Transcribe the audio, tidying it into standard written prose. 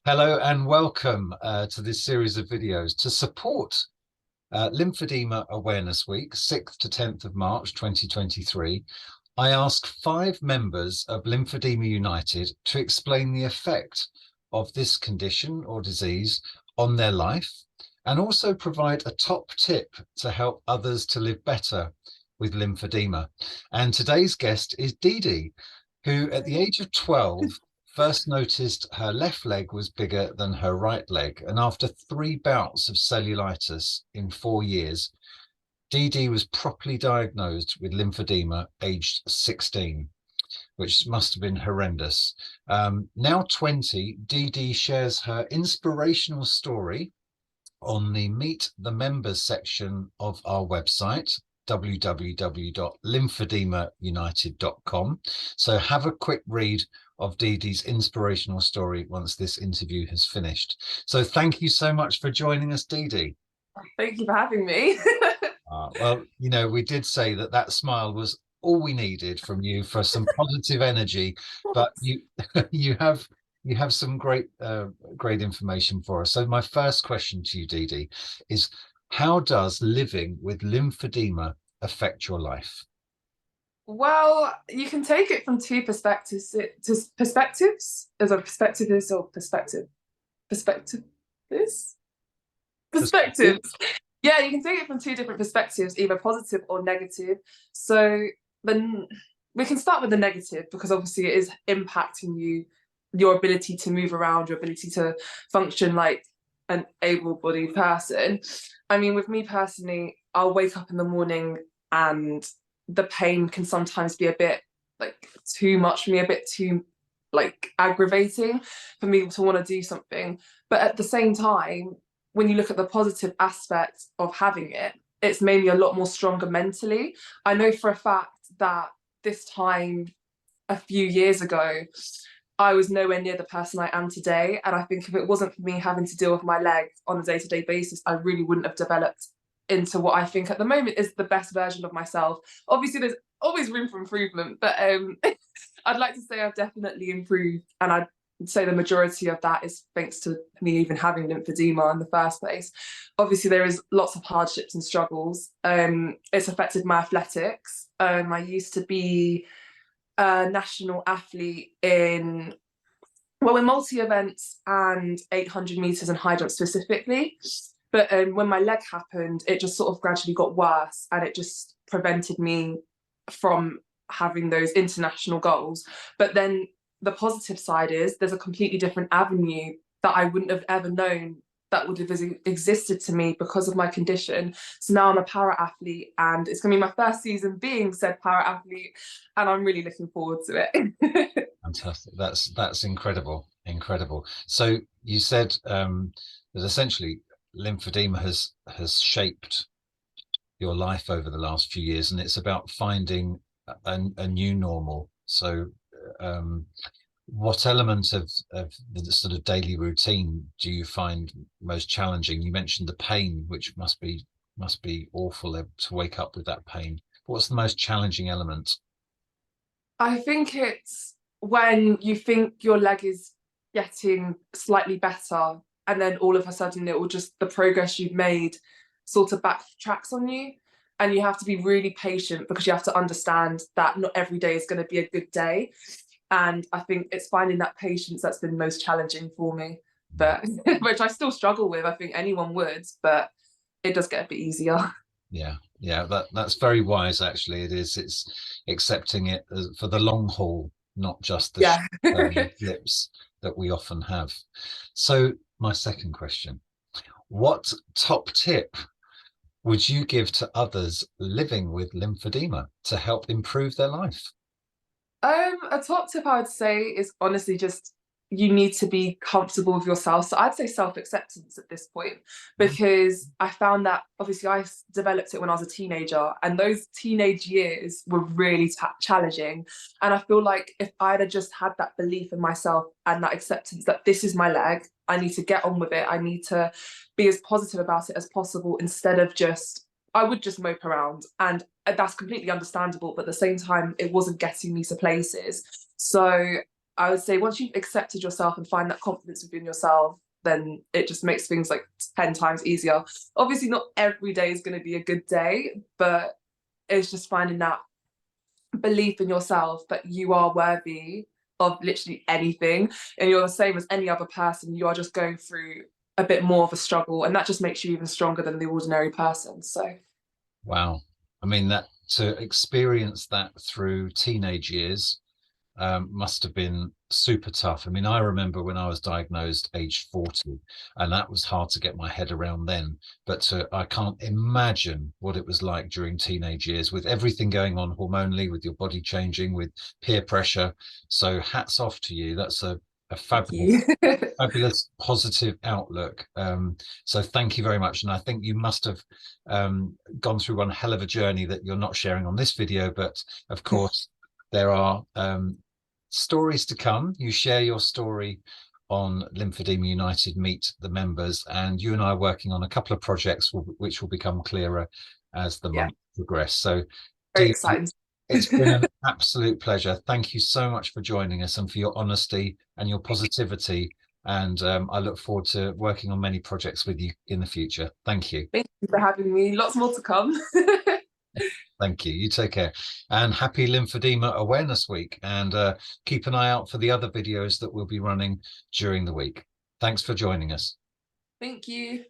Hello and welcome to this series of videos to support Lymphedema Awareness Week, 6th to 10th of March 2023. I ask 5 members of Lymphoedema United to explain the effect of this condition or disease on their life and also provide a top tip to help others to live better with lymphedema. And today's guest is Didi, who at the age of 12 first noticed her left leg was bigger than her right leg. And after 3 bouts of cellulitis in 4 years, Didi was properly diagnosed with lymphedema aged 16, which must have been horrendous. Now 20, Didi shares her inspirational story on the Meet the Members section of our website, www.lymphoedemaunited.com. So have a quick read of Didi's inspirational story once this interview has finished. So thank you so much for joining us, Didi. Thank you for having me. Well, you know, we did say that that smile was all we needed from you for some positive energy, but you you have some great information for us. So my first question to you, Didi, is how does living with lymphedema affect your life? Well, you can take it from two perspectives. Perspectives? Is a perspective is or perspective? Perspective is? Perspective? Perspectives. Yeah, you can take it from two different perspectives, either positive or negative. So then we can start with the negative because obviously it is impacting you, your ability to move around, your ability to function like an able-bodied person. I mean, with me personally, I'll wake up in the morning and the pain can sometimes be a bit like too much for me, a bit too like aggravating for me to want to do something. But at the same time, when you look at the positive aspect of having it, it's made me a lot more stronger mentally. I know for a fact that this time a few years ago, I was nowhere near the person I am today. And I think if it wasn't for me having to deal with my leg on a day-to-day basis, I really wouldn't have developed into what I think at the moment is the best version of myself. Obviously, there's always room for improvement, but I'd like to say I've definitely improved. And I'd say the majority of that is thanks to me even having lymphedema in the first place. Obviously, there is lots of hardships and struggles. It's affected my athletics. I used to be a national athlete in multi-events and 800 meters and high jump specifically. But when my leg happened, it just sort of gradually got worse and it just prevented me from having those international goals. But then the positive side is there's a completely different avenue that I wouldn't have ever known that would have existed to me because of my condition. So now I'm a para athlete and it's gonna be my first season being said para athlete and I'm really looking forward to it. Fantastic. That's incredible. Incredible. So you said that essentially lymphedema has shaped your life over the last few years, and it's about finding a new normal. So what elements of the sort of daily routine do you find most challenging? You mentioned the pain, which must be awful to wake up with that pain. What's the most challenging element? I think it's when you think your leg is getting slightly better and then all of a sudden it will just, the progress you've made sort of backtracks on you. And you have to be really patient because you have to understand that not every day is going to be a good day. And I think it's finding that patience that's been most challenging for me, but which I still struggle with. I think anyone would, but it does get a bit easier. Yeah, that's very wise, actually. It's accepting it for the long haul, not just the Yeah. blips that we often have. So my second question, what top tip would you give to others living with lymphedema to help improve their life? A top tip I would say is honestly just you need to be comfortable with yourself. So I'd say self-acceptance at this point, because I found that obviously I developed it when I was a teenager, and those teenage years were really challenging. And I feel like if I'd have just had that belief in myself and that acceptance that this is my leg, I need to get on with it. I need to be as positive about it as possible instead of just I would just mope around, and that's completely understandable. But at the same time, it wasn't getting me to places. So I would say once you've accepted yourself and find that confidence within yourself, then it just makes things like 10 times easier. Obviously, not every day is going to be a good day, but it's just finding that belief in yourself that you are worthy of literally anything, and you're the same as any other person. You are just going through a bit more of a struggle, and that just makes you even stronger than the ordinary person. So Wow. I mean, that to experience that through teenage years must have been super tough. I mean, I remember when I was diagnosed age 40, and that was hard to get my head around then. But I can't imagine what it was like during teenage years with everything going on hormonally, with your body changing, with peer pressure. So hats off to you. That's a thank fabulous, you. fabulous positive outlook. So thank you very much. And I think you must have gone through one hell of a journey that you're not sharing on this video, but of course there are stories to come. You share your story on Lymphedema United Meet the Members, and you and I are working on a couple of projects which will become clearer as the Yeah, months progress. So very Dee, exciting. it's been an absolute pleasure. Thank you so much for joining us and for your honesty and your positivity. And I look forward to working on many projects with you in the future. Thank you. Thank you for having me. Lots more to come. Thank you. You take care. And happy Lymphedema Awareness Week. And keep an eye out for the other videos that we'll be running during the week. Thanks for joining us. Thank you.